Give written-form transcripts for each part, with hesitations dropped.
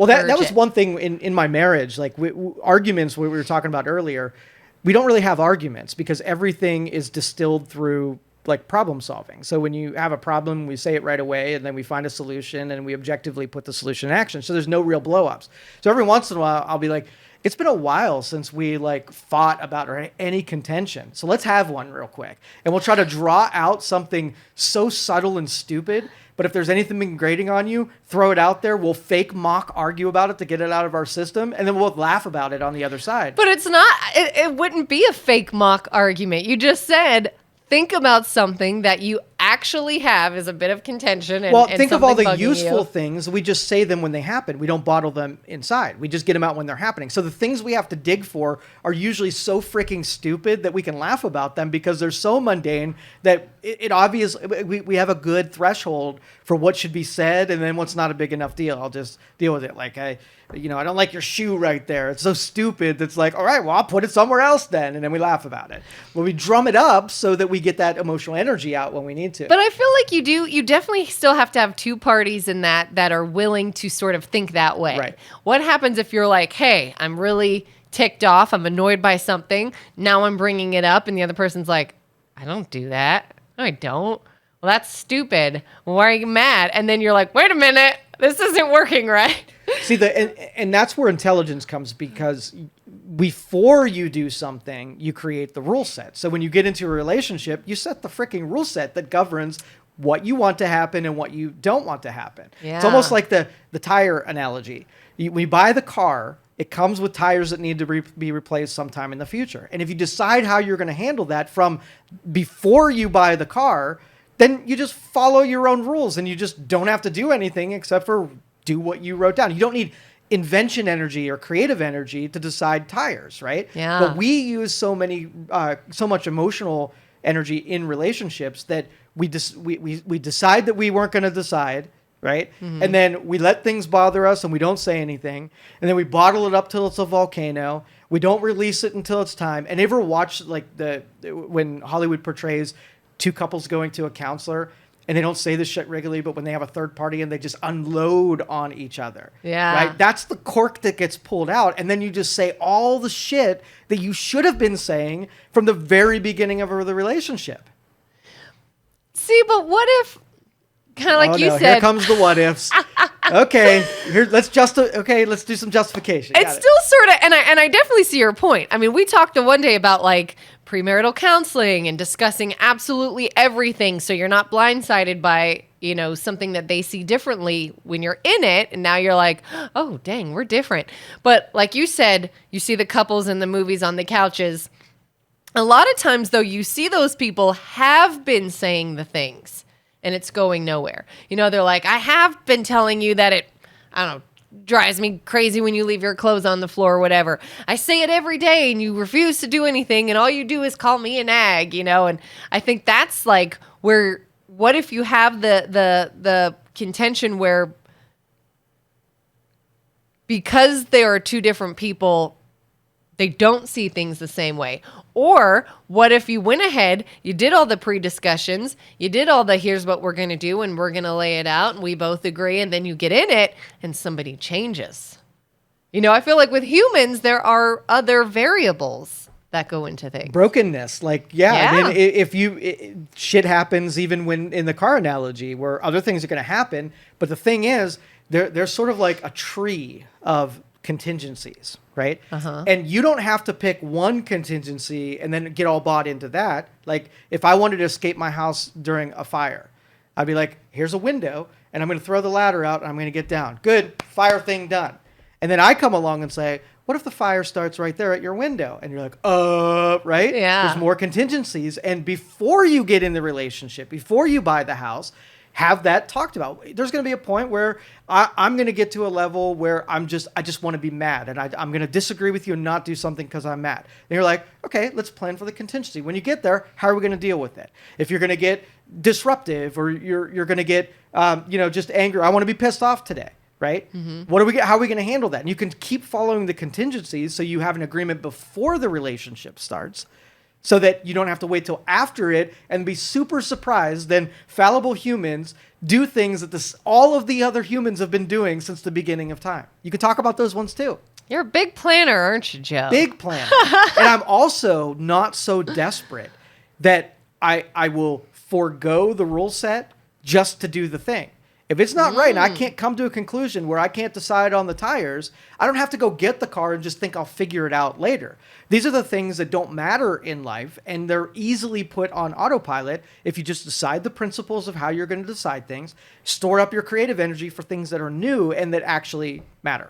Well, that was one thing in my marriage, like arguments we were talking about earlier. We don't really have arguments because everything is distilled through like problem solving. So when you have a problem, we say it right away and then we find a solution and we objectively put the solution in action. So there's no real blow ups. So every once in a while, I'll be like, it's been a while since we like fought about any contention. So let's have one real quick. And we'll try to draw out something so subtle and stupid. But if there's anything grating on you, throw it out there. We'll fake mock argue about it to get it out of our system. And then we'll laugh about it on the other side. But it's not, it wouldn't be a fake mock argument. You just said, think about something that you actually have as a bit of contention. Well, think of all the useful things. We just say them when they happen. We don't bottle them inside. We just get them out when they're happening. So the things we have to dig for are usually so freaking stupid that we can laugh about them because they're so mundane that it obviously, we have a good threshold for what should be said and then what's not a big enough deal. I'll just deal with it. Like, I don't like your shoe right there. It's so stupid. That's like, all right, well, I'll put it somewhere else then. And then we laugh about it. Well, we drum it up so that we get that emotional energy out when we need to. But I feel like you definitely still have to have two parties in that are willing to sort of think that way. Right. What happens if you're like, hey, I'm really ticked off. I'm annoyed by something. Now I'm bringing it up. And the other person's like, I don't do that. No, I don't. Well, that's stupid. Why are you mad? And then you're like, wait a minute. This isn't working right. See, and that's where intelligence comes because before you do something, you create the rule set. So when you get into a relationship, you set the freaking rule set that governs what you want to happen and what you don't want to happen. Yeah. It's almost like the tire analogy. When you buy the car, it comes with tires that need to be replaced sometime in the future. And if you decide how you're going to handle that from before you buy the car, then you just follow your own rules and you just don't have to do anything except for do what you wrote down. You don't need invention energy or creative energy to decide tires, right? Yeah. But we use so much emotional energy in relationships that we decide that we weren't going to decide, right? Mm-hmm. And then we let things bother us and we don't say anything. And then we bottle it up till it's a volcano. We don't release it until it's time. And ever watch like when Hollywood portrays two couples going to a counselor and they don't say this shit regularly, but when they have a third party and they just unload on each other. Yeah. Right? That's the cork that gets pulled out. And then you just say all the shit that you should have been saying from the very beginning of the relationship. See, but what if, kind of like you said. Here comes the what ifs. Okay, let's do some justification. It's still sort of, and I definitely see your point. I mean, we talked one day about like premarital counseling and discussing absolutely everything, so you're not blindsided by something that they see differently when you're in it, and now you're like, oh dang, we're different. But like you said, you see the couples in the movies on the couches. A lot of times, though, you see those people have been saying the things. And it's going nowhere. They're like, I have been telling you that it, I don't know, drives me crazy when you leave your clothes on the floor or whatever. I say it every day and you refuse to do anything and all you do is call me a nag, And I think that's like where, what if you have the contention where because there are two different people, they don't see things the same way. Or what if you went ahead, you did all the pre-discussions, you did all the here's what we're going to do and we're going to lay it out and we both agree, and then you get in it and somebody changes. I feel like with humans, there are other variables that go into things. Brokenness. Like, I mean, shit happens even when in the car analogy where other things are going to happen. But the thing is, there's sort of like a tree of contingencies, right? Uh-huh. And you don't have to pick one contingency and then get all bought into that. Like if I wanted to escape my house during a fire, I'd be like, here's a window and I'm going to throw the ladder out and I'm going to get down. Good. Fire thing done. And then I come along and say, what if the fire starts right there at your window? And you're like, right? Yeah. There's more contingencies. And before you get in the relationship, before you buy the house, have that talked about. There's going to be a point where I'm going to get to a level where I just want to be mad and I'm going to disagree with you and not do something because I'm mad. And you're like, okay, let's plan for the contingency. When you get there, how are we going to deal with it? If you're going to get disruptive or you're going to get just angry, I want to be pissed off today, right? Mm-hmm. How are we going to handle that? And you can keep following the contingencies so you have an agreement before the relationship starts. so that you don't have to wait till after it and be super surprised. Then fallible humans do things that all of the other humans have been doing since the beginning of time. You could talk about those ones too. You're a big planner, aren't you, Joe? Big planner. And I'm also not so desperate that I will forego the rule set just to do the thing. If it's not right and I can't come to a conclusion where I can't decide on the tires, I don't have to go get the car and just think I'll figure it out later. These are the things that don't matter in life, and they're easily put on autopilot if you just decide the principles of how you're going to decide things, store up your creative energy for things that are new and that actually matter.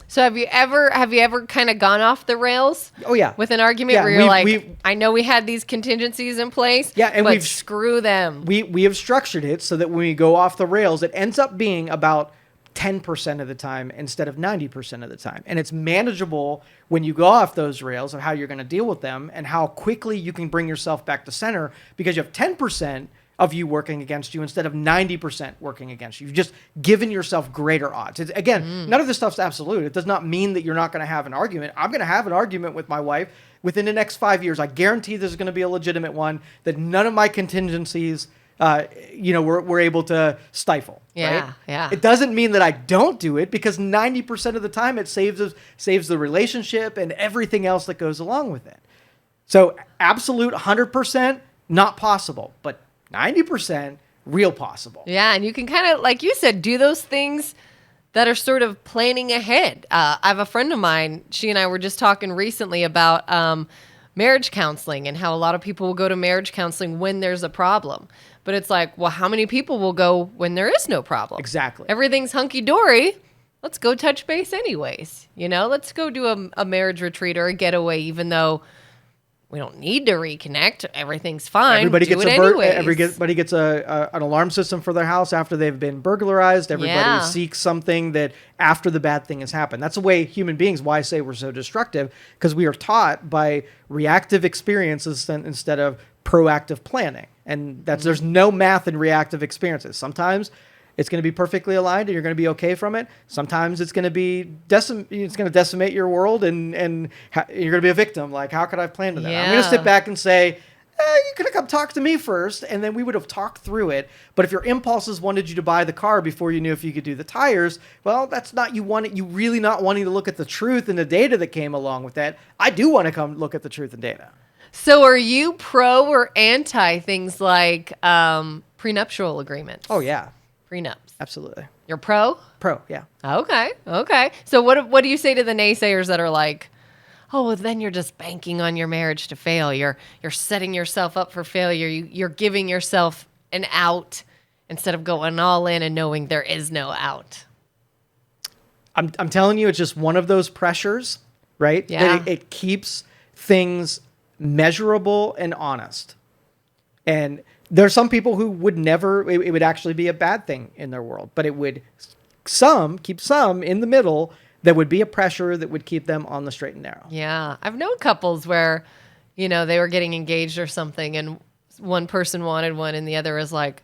So have you ever kind of gone off the rails? Oh yeah, with an argument where you're I know we had these contingencies in place. Yeah, and but screw them. We have structured it so that when we go off the rails, it ends up being about 10% of the time instead of 90% of the time, and it's manageable when you go off those rails of how you're going to deal with them and how quickly you can bring yourself back to center because you have 10% of you working against you instead of 90% working against you. You've just given yourself greater odds. Again, none of this stuff's absolute. It does not mean that you're not going to have an argument. I'm going to have an argument with my wife within the next 5 years. I guarantee there's going to be a legitimate one that none of my contingencies, we're able to stifle. Yeah, right? yeah. It doesn't mean that I don't do it because 90% of the time it saves the relationship and everything else that goes along with it. So absolute 100% not possible, but 90% real possible. Yeah, and you can kind of, like you said, do those things that are sort of planning ahead. I have a friend of mine, she and I were just talking recently about marriage counseling and how a lot of people will go to marriage counseling when there's a problem. But it's like, well, how many people will go when there is no problem? Exactly. Everything's hunky-dory. Let's go touch base anyways. Let's go do a marriage retreat or a getaway, even though we don't need to reconnect. Everything's fine. Everybody do gets everybody gets an alarm system for their house after they've been burglarized. Everybody seeks something that after the bad thing has happened. That's the way human beings, why I say we're so destructive, because we are taught by reactive experiences instead of proactive planning. And there's no math in reactive experiences. Sometimes it's going to be perfectly aligned and you're going to be okay from it. Sometimes it's going to be decimate your world and you're going to be a victim. Like, how could I have planned that? Yeah. I'm going to sit back and say, you could have come talk to me first, and then we would have talked through it. But if your impulses wanted you to buy the car before you knew if you could do the tires, well, that's not you really not wanting to look at the truth and the data that came along with that. I do want to come look at the truth and data. So are you pro or anti things like prenuptial agreements? Oh, yeah. Prenups. Absolutely. You're pro? Pro, yeah. Okay. So what do you say to the naysayers that are like, oh, well, then you're just banking on your marriage to fail. You're setting yourself up for failure. You're giving yourself an out instead of going all in and knowing there is no out. I'm telling you, it's just one of those pressures, right? Yeah. That it keeps things measurable and honest. And there are some people who would never, it would actually be a bad thing in their world, but it would keep some in the middle that would be a pressure that would keep them on the straight and narrow. Yeah. I've known couples where, they were getting engaged or something and one person wanted one and the other is like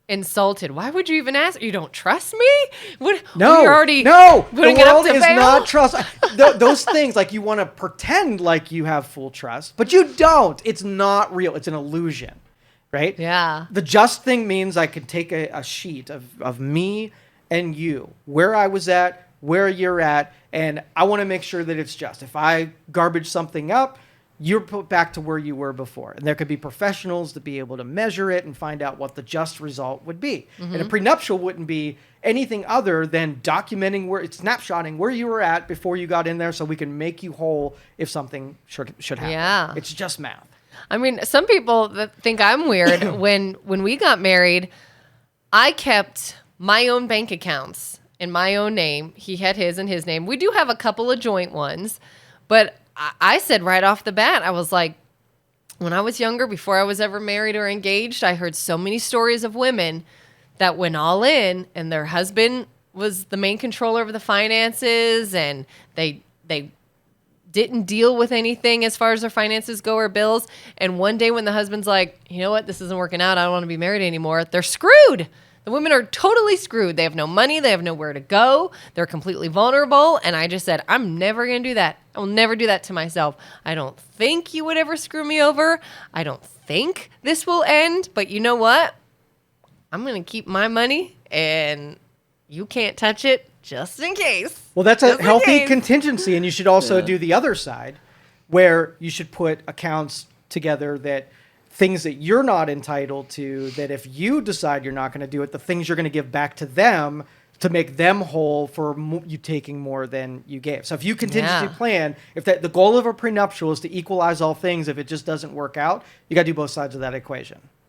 insulted. Why would you even ask? You don't trust me? No, you're already the putting it up world to is fail? not trust. Those things, like you want to pretend like you have full trust, but you don't. It's not real. It's an illusion. Right? Yeah. The just thing means I can take a sheet of me and you, where I was at, where you're at, and I want to make sure that it's just. If I garbage something up, you're put back to where you were before. And there could be professionals to be able to measure it and find out what the just result would be. Mm-hmm. And a prenuptial wouldn't be anything other than documenting snapshotting where you were at before you got in there so we can make you whole if something should happen. Yeah. It's just math. I mean, some people that think I'm weird, when we got married, I kept my own bank accounts in my own name. He had his in his name. We do have a couple of joint ones, but I said right off the bat, I was like, when I was younger, before I was ever married or engaged, I heard so many stories of women that went all in and their husband was the main controller of the finances and they didn't deal with anything as far as their finances go or bills. And one day when the husband's like, you know what, this isn't working out, I don't want to be married anymore, they're screwed. The women are totally screwed. They have no money. They have nowhere to go. They're completely vulnerable. And I just said, I'm never going to do that. I will never do that to myself. I don't think you would ever screw me over. I don't think this will end. But you know what? I'm going to keep my money and you can't touch it just in case. Well, that's a healthy contingency. And you should also do the other side where you should put accounts together that things that you're not entitled to, that if you decide you're not going to do it, the things you're going to give back to them to make them whole for you taking more than you gave. So if you contingency plan, if the goal of a prenuptial is to equalize all things, if it just doesn't work out, you got to do both sides of that equation.